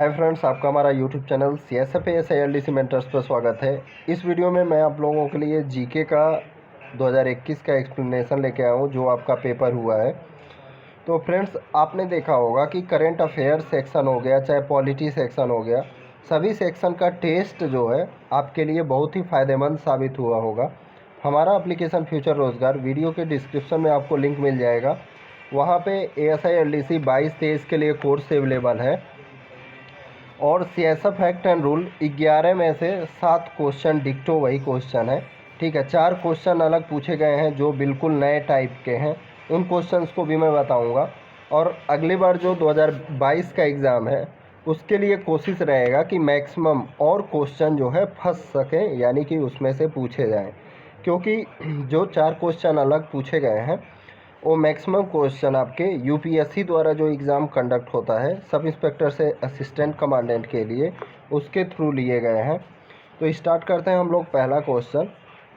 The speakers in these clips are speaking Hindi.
हाय फ्रेंड्स, आपका हमारा यूट्यूब चैनल CSFA मेंटर्स पर स्वागत है। इस वीडियो में मैं आप लोगों के लिए जीके का 2021 का एक्सप्लेनेशन लेके आया हूँ, जो आपका पेपर हुआ है। तो फ्रेंड्स, आपने देखा होगा कि करंट अफेयर सेक्शन हो गया, चाहे पॉलिटी सेक्शन हो गया, सभी सेक्शन का टेस्ट जो है आपके लिए बहुत ही फ़ायदेमंद साबित हुआ होगा। हमारा एप्लीकेशन फ्यूचर रोज़गार, वीडियो के डिस्क्रिप्शन में आपको लिंक मिल जाएगा। वहाँ पे ASI LDC 22-23 के लिए कोर्स अवेलेबल है और CSF फैक्ट एंड रूल 11 में से 7 क्वेश्चन डिक्टो वही क्वेश्चन है। ठीक है, 4 क्वेश्चन अलग पूछे गए हैं जो बिल्कुल नए टाइप के हैं। उन क्वेश्चंस को भी मैं बताऊंगा। और अगली बार जो 2022 का एग्ज़ाम है उसके लिए कोशिश रहेगा कि मैक्सिमम और क्वेश्चन जो है फंस सकें, यानी कि उसमें से पूछे जाएँ, क्योंकि जो 4 क्वेश्चन अलग पूछे गए हैं वो मैक्सिमम क्वेश्चन आपके यूपीएससी द्वारा जो एग्ज़ाम कंडक्ट होता है सब इंस्पेक्टर से असिस्टेंट कमांडेंट के लिए, उसके थ्रू लिए गए हैं। तो स्टार्ट करते हैं हम लोग। पहला क्वेश्चन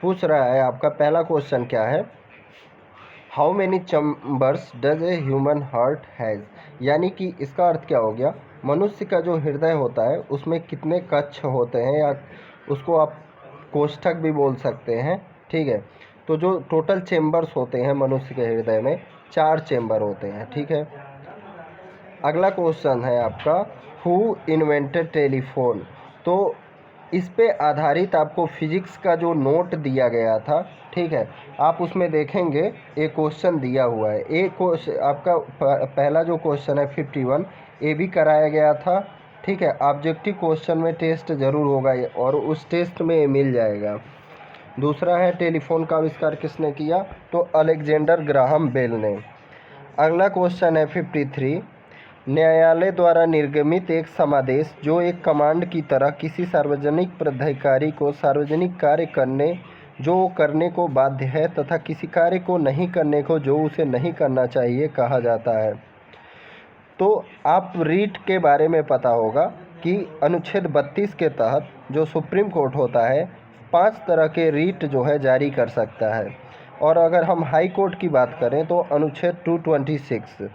पूछ रहा है, आपका पहला क्वेश्चन क्या है, how many chambers does a human heart has, यानी कि इसका अर्थ क्या हो गया, मनुष्य का जो हृदय होता है उसमें कितने कक्ष होते हैं, या उसको आप कोष्ठक भी बोल सकते हैं। ठीक है, तो जो टोटल चेम्बर्स होते हैं मनुष्य के हृदय में 4 चेम्बर होते हैं। ठीक है, अगला क्वेश्चन है आपका, हु इन्वेंटेड टेलीफोन। तो इस पे आधारित आपको फिजिक्स का जो नोट दिया गया था, ठीक है, आप उसमें देखेंगे एक क्वेश्चन दिया हुआ है। एक क्वेश्चन आपका पहला जो क्वेश्चन है 51, ये भी कराया गया था। ठीक है, ऑब्जेक्टिव क्वेश्चन में टेस्ट ज़रूर होगा और उस टेस्ट में ये मिल जाएगा। दूसरा है, टेलीफोन का आविष्कार किसने किया, तो अलेक्जेंडर ग्राहम बेल ने। अगला क्वेश्चन है 53, न्यायालय द्वारा निर्गमित एक समादेश जो एक कमांड की तरह किसी सार्वजनिक प्राधिकारी को सार्वजनिक कार्य करने को बाध्य है तथा किसी कार्य को नहीं करने को जो उसे नहीं करना चाहिए कहा जाता है। तो आप रीट के बारे में पता होगा कि अनुच्छेद 32 के तहत जो सुप्रीम कोर्ट होता है 5 तरह के रीट जो है जारी कर सकता है। और अगर हम हाई कोर्ट की बात करें तो अनुच्छेद 226।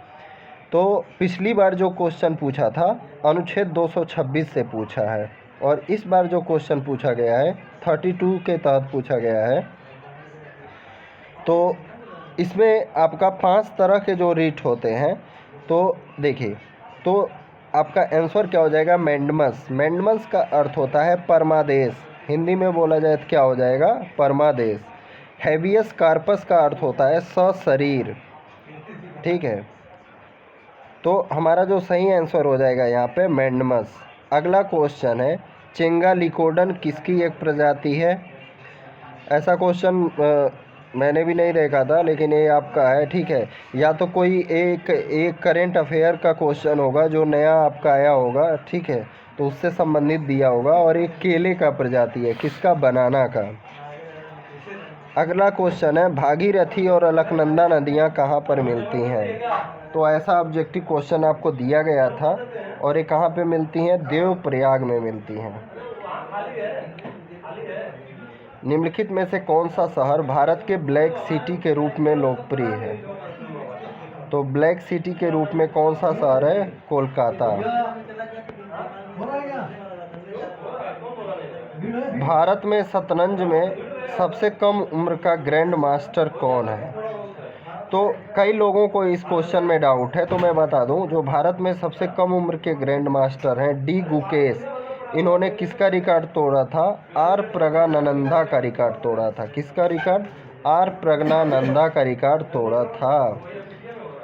तो पिछली बार जो क्वेश्चन पूछा था अनुच्छेद 226 से पूछा है, और इस बार जो क्वेश्चन पूछा गया है 32 के तहत पूछा गया है। तो इसमें आपका 5 तरह के जो रीट होते हैं, तो देखिए, तो आपका आंसर क्या हो जाएगा, मैंडमस। मैंडमस का अर्थ होता है परमादेश, हिंदी में बोला जाए तो क्या हो जाएगा, परमादेश। हैबियस कार्पस का अर्थ होता है सशरीर। ठीक है, तो हमारा जो सही आंसर हो जाएगा यहाँ पे मैंडमस। अगला क्वेश्चन है, चेंगालिकोडन किसकी एक प्रजाति है। ऐसा क्वेश्चन मैंने भी नहीं देखा था, लेकिन ये आपका है। ठीक है, या तो कोई एक करेंट अफेयर का क्वेश्चन होगा जो नया आपका आया होगा, ठीक है, तो उससे संबंधित दिया होगा। और एक केले का प्रजाति है, किसका, बनाना का। अगला क्वेश्चन है, भागीरथी और अलकनंदा नदियाँ कहाँ पर मिलती हैं। तो ऐसा ऑब्जेक्टिव क्वेश्चन आपको दिया गया था, और ये कहाँ पे मिलती हैं, देवप्रयाग में मिलती हैं। निम्नलिखित में से कौन सा शहर भारत के ब्लैक सिटी के रूप में लोकप्रिय है। तो ब्लैक सिटी के रूप में कौन सा शहर है, कोलकाता। भारत में शतरंज में सबसे कम उम्र का ग्रैंड मास्टर कौन है। तो कई लोगों को इस क्वेश्चन में डाउट है, तो मैं बता दूं, जो भारत में सबसे कम उम्र के ग्रैंड मास्टर हैं डी गुकेश। इन्होंने किसका रिकॉर्ड तोड़ा था, आर प्रज्ञानंदा का रिकॉर्ड तोड़ा था। किसका रिकॉर्ड, आर प्रज्ञानंदा का रिकॉर्ड तोड़ा था।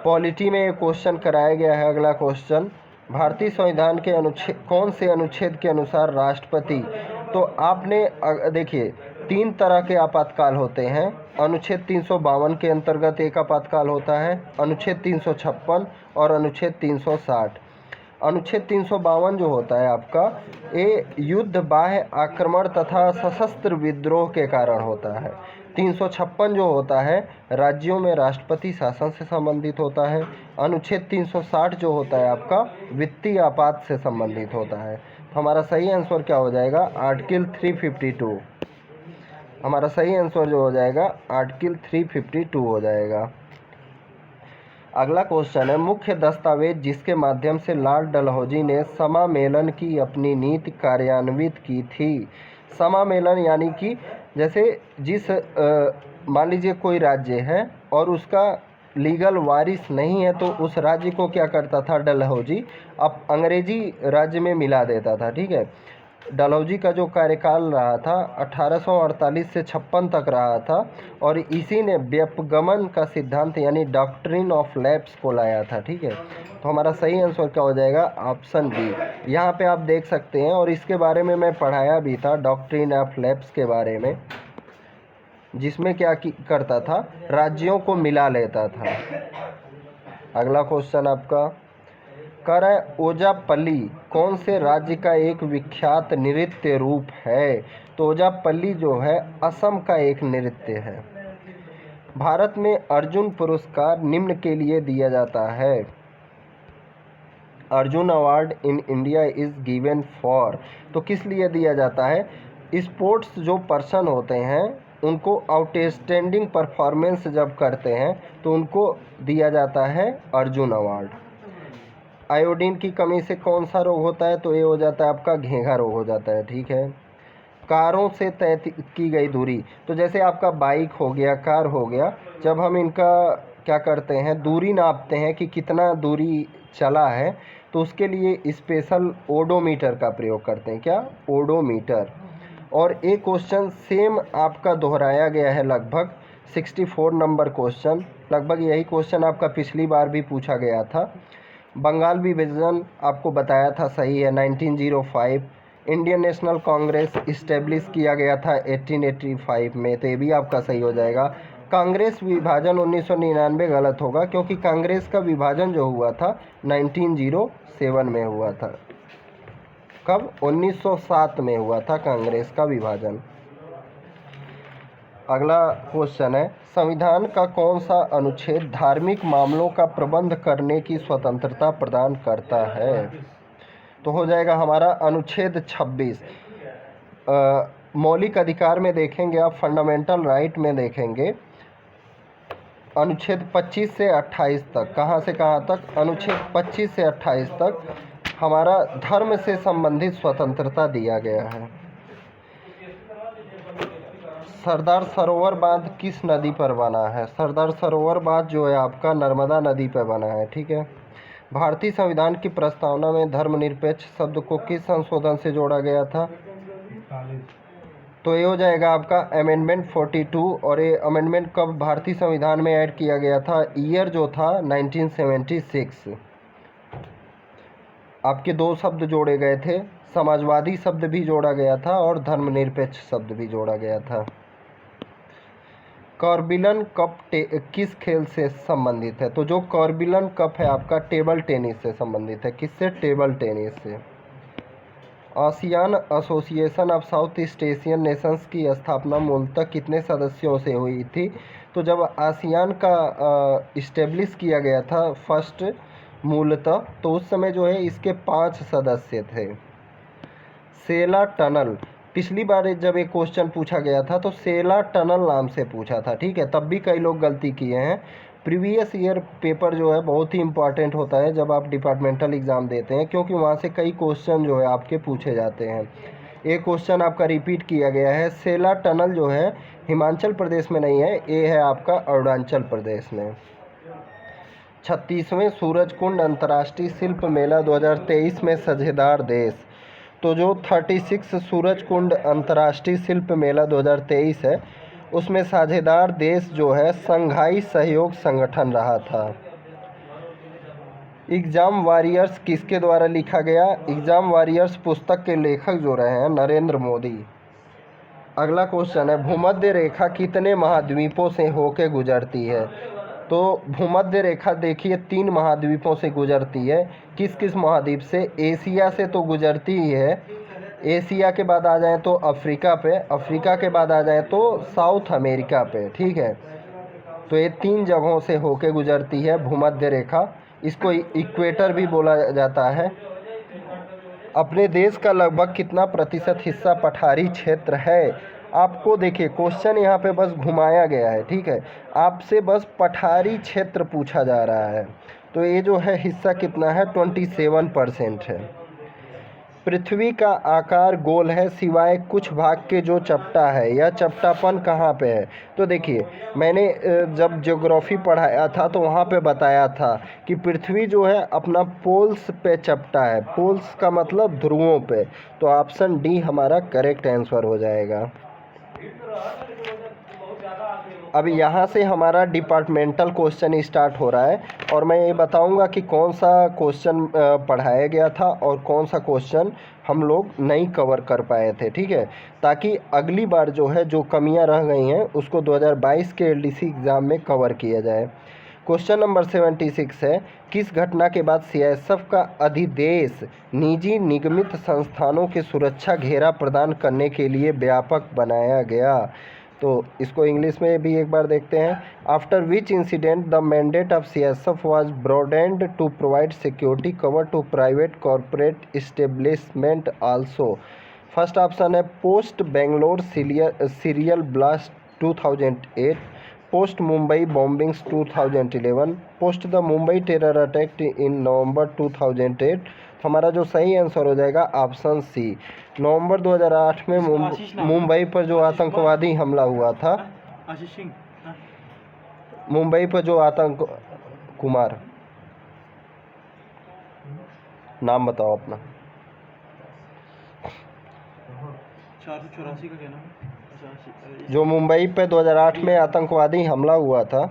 पॉलिटी में ये क्वेश्चन कराया गया है। अगला क्वेश्चन, भारतीय संविधान के अनुच्छेद कौन से अनुच्छेद के अनुसार राष्ट्रपति। तो आपने देखिए, 3 तरह के आपातकाल होते हैं। अनुच्छेद 352 के अंतर्गत एक आपातकाल होता है, अनुच्छेद 356 और अनुच्छेद 360। अनुच्छेद 352 जो होता है आपका, ये युद्ध, बाह्य आक्रमण तथा सशस्त्र विद्रोह के कारण होता है। 356 जो होता है राज्यों में राष्ट्रपति शासन से संबंधित होता है। अनुच्छेद 360 जो होता है आपका वित्तीय आपात से संबंधित होता है। तो हमारा सही आंसर क्या हो जाएगा, आर्टिकल 352। हमारा सही आंसर जो हो जाएगा आर्टिकल 352 हो जाएगा। अगला क्वेश्चन है, मुख्य दस्तावेज जिसके माध्यम से लॉर्ड डलहौजी ने समामेलन की अपनी नीति कार्यान्वित की थी। समामेलन यानी कि जैसे मान लीजिए कोई राज्य है और उसका लीगल वारिस नहीं है, तो उस राज्य को क्या करता था डलहौजी, अब अंग्रेजी राज्य में मिला देता था। ठीक है, डलहौजी का जो कार्यकाल रहा था 1848 से 56 तक रहा था, और इसी ने व्युपगमन का सिद्धांत यानी डॉक्ट्रिन ऑफ लैप्स को लाया था। ठीक है, तो हमारा सही आंसर क्या हो जाएगा, ऑप्शन बी। यहाँ पे आप देख सकते हैं, और इसके बारे में मैं पढ़ाया भी था, डॉक्ट्रिन ऑफ लैप्स के बारे में, जिसमें क्या करता था, राज्यों को मिला लेता था। अगला क्वेश्चन आपका कह रहा है, ओजापल्ली कौन से राज्य का एक विख्यात नृत्य रूप है। तो ओजापल्ली जो है असम का एक नृत्य है। भारत में अर्जुन पुरस्कार निम्न के लिए दिया जाता है। Arjun award in India is given for, तो किस लिए दिया जाता है, स्पोर्ट्स जो पर्सन होते हैं उनको आउटस्टैंडिंग परफॉर्मेंस जब करते हैं तो उनको दिया जाता है अर्जुन अवार्ड। आयोडीन की कमी से कौन सा रोग होता है, तो ये हो जाता है आपका घेंघा रोग हो जाता है। ठीक है, कारों से तय की गई दूरी, तो जैसे आपका बाइक हो गया, कार हो गया, जब हम इनका क्या करते हैं, दूरी नापते हैं कि कितना दूरी चला है, तो उसके लिए स्पेशल ओडोमीटर का प्रयोग करते हैं। क्या, ओडोमीटर। और एक क्वेश्चन सेम आपका दोहराया गया है, लगभग 64 नंबर क्वेश्चन, लगभग यही क्वेश्चन आपका पिछली बार भी पूछा गया था। बंगाल विभाजन आपको बताया था सही है 1905। इंडियन नेशनल कांग्रेस इस्टेब्लिश किया गया था 1885 में, तो ये भी आपका सही हो जाएगा। कांग्रेस विभाजन 1999 गलत होगा, क्योंकि कांग्रेस का विभाजन जो हुआ था 1907 में हुआ था। कब, 1907 में हुआ था कांग्रेस का विभाजन। अगला क्वेश्चन है, संविधान का कौन सा अनुच्छेद धार्मिक मामलों का प्रबंध करने की स्वतंत्रता प्रदान करता है। तो हो जाएगा हमारा अनुच्छेद 26। मौलिक अधिकार में देखेंगे आप, फंडामेंटल राइट में देखेंगे, अनुच्छेद 25 से 28 तक, कहाँ से कहाँ तक, अनुच्छेद 25 से 28 तक हमारा धर्म से संबंधित स्वतंत्रता दिया गया है। सरदार सरोवर बांध किस नदी पर बना है। सरदार सरोवर बांध जो है आपका नर्मदा नदी पर बना है। ठीक है, भारतीय संविधान की प्रस्तावना में धर्मनिरपेक्ष शब्द को किस संशोधन से जोड़ा गया था। तो ये हो जाएगा आपका अमेंडमेंट 42, और ये अमेंडमेंट कब भारतीय संविधान में ऐड किया गया था, ईयर जो था 1976। आपके दो शब्द जोड़े गए थे, समाजवादी शब्द भी जोड़ा गया था और धर्मनिरपेक्ष शब्द भी जोड़ा गया था। कॉर्बिलन कप किस खेल से संबंधित है। तो जो कॉर्बिलन कप है आपका टेबल टेनिस से संबंधित है। किससे, टेबल टेनिस से। ASEAN association of south east Asian Nations की स्थापना मूलतः कितने सदस्यों से हुई थी। तो जब आसियान का इस्टेब्लिश किया गया था फर्स्ट मूलतः, तो उस समय जो है इसके 5 सदस्य थे। सेला टनल, पिछली बार जब एक क्वेश्चन पूछा गया था तो सेला टनल नाम से पूछा था। ठीक है, तब भी कई लोग गलती किए हैं। प्रीवियस ईयर पेपर जो है बहुत ही इंपॉर्टेंट होता है जब आप डिपार्टमेंटल एग्ज़ाम देते हैं, क्योंकि वहाँ से कई क्वेश्चन जो है आपके पूछे जाते हैं। एक क्वेश्चन आपका रिपीट किया गया है। सेला टनल जो है हिमाचल प्रदेश में नहीं है, ये है आपका अरुणाचल प्रदेश में। 36वें सूरजकुंड अंतर्राष्ट्रीय शिल्प मेला 2023 में साझेदार देश। तो जो 36 सूरजकुंड अंतर्राष्ट्रीय शिल्प मेला 2023 है, उसमें साझेदार देश जो है संघाई सहयोग संगठन रहा था। एग्ज़ाम वॉरियर्स किसके द्वारा लिखा गया। एग्ज़ाम वॉरियर्स पुस्तक के लेखक जो रहे हैं नरेंद्र मोदी। अगला क्वेश्चन है, भूमध्य रेखा कितने महाद्वीपों से होकर गुजरती है। तो भूमध्य रेखा देखिए 3 महाद्वीपों से गुजरती है। किस किस महाद्वीप से, एशिया से तो गुजरती ही है, एशिया के बाद आ जाएं तो अफ्रीका पे, अफ्रीका के बाद आ जाएं तो साउथ अमेरिका पे। ठीक है, तो ये 3 जगहों से होके गुजरती है भूमध्य रेखा। इसको इक्वेटर भी बोला जाता है। अपने देश का लगभग कितना प्रतिशत हिस्सा पठारी क्षेत्र है। आपको देखिए क्वेश्चन यहाँ पे बस घुमाया गया है, ठीक है। आपसे बस पठारी क्षेत्र पूछा जा रहा है। तो ये जो है हिस्सा कितना है, 27% है। पृथ्वी का आकार गोल है सिवाय कुछ भाग के जो चपटा है, यह चपटापन कहाँ पे है। तो देखिए मैंने जब ज्योग्राफी पढ़ाया था तो वहाँ पे बताया था कि पृथ्वी जो है अपना पोल्स पे चपटा है। पोल्स का मतलब ध्रुवों पे। तो ऑप्शन डी हमारा करेक्ट आंसर हो जाएगा। अब यहाँ से हमारा डिपार्टमेंटल क्वेश्चन स्टार्ट हो रहा है और मैं ये बताऊंगा कि कौन सा क्वेश्चन पढ़ाया गया था और कौन सा क्वेश्चन हम लोग नहीं कवर कर पाए थे, ठीक है। ताकि अगली बार जो है जो कमियां रह गई हैं उसको 2022 के एलडीसी एग्ज़ाम में कवर किया जाए। क्वेश्चन नंबर 76 है, किस घटना के बाद सीआईएसएफ का अधिदेश निजी निगमित संस्थानों के सुरक्षा घेरा प्रदान करने के लिए व्यापक बनाया गया। तो इसको इंग्लिश में भी एक बार देखते हैं। After which incident the mandate of CISF was broadened to provide security cover to private corporate establishment also. First option है post Bangalore serial blast 2008, post Mumbai bombings 2011, post the Mumbai terror attack in November 2008। हमारा जो सही आंसर हो जाएगा ऑप्शन सी। नवंबर 2008 में मुंबई पर जो आतंकवादी हमला हुआ था, मुंबई पर जो आतंक कुमार, नाम बताओ अपना। 484 का क्या नाम है? जो मुंबई पे 2008 में आतंकवादी हमला हुआ था